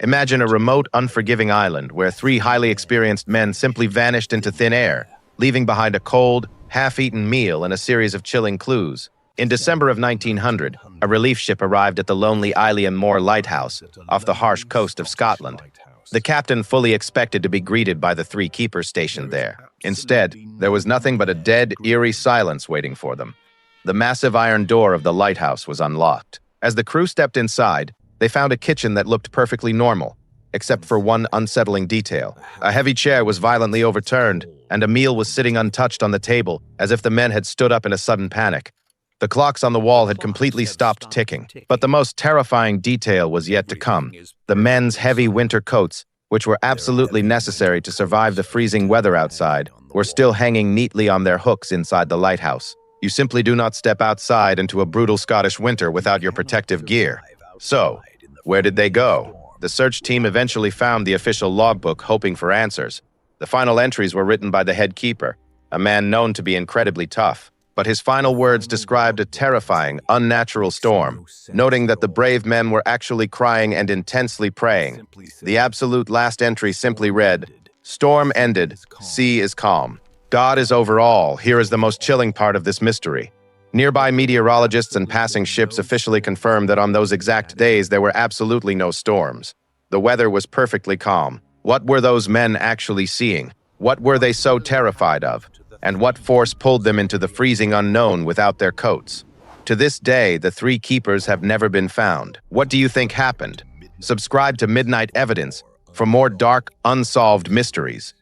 Imagine a remote, unforgiving island where three highly experienced men simply vanished into thin air, leaving behind a cold, half-eaten meal and a series of chilling clues. In December of 1900, a relief ship arrived at the lonely Eilean Mor Lighthouse off the harsh coast of Scotland. The captain fully expected to be greeted by the three keepers stationed there. Instead, there was nothing but a dead, eerie silence waiting for them. The massive iron door of the lighthouse was unlocked. As the crew stepped inside, they found a kitchen that looked perfectly normal, except for one unsettling detail. A heavy chair was violently overturned, and a meal was sitting untouched on the table, as if the men had stood up in a sudden panic. The clocks on the wall had completely stopped ticking, but the most terrifying detail was yet to come. The men's heavy winter coats, which were absolutely necessary to survive the freezing weather outside, were still hanging neatly on their hooks inside the lighthouse. You simply do not step outside into a brutal Scottish winter without your protective gear. So, where did they go? The search team eventually found the official logbook, hoping for answers. The final entries were written by the head keeper, a man known to be incredibly tough. But his final words described a terrifying, unnatural storm, noting that the brave men were actually crying and intensely praying. The absolute last entry simply read, "Storm ended, sea is calm. God is over all." Here is the most chilling part of this mystery. Nearby meteorologists and passing ships officially confirmed that on those exact days there were absolutely no storms. The weather was perfectly calm. What were those men actually seeing? What were they so terrified of? And what force pulled them into the freezing unknown without their coats? To this day, the three keepers have never been found. What do you think happened? Subscribe to Midnight Evidence for more dark, unsolved mysteries.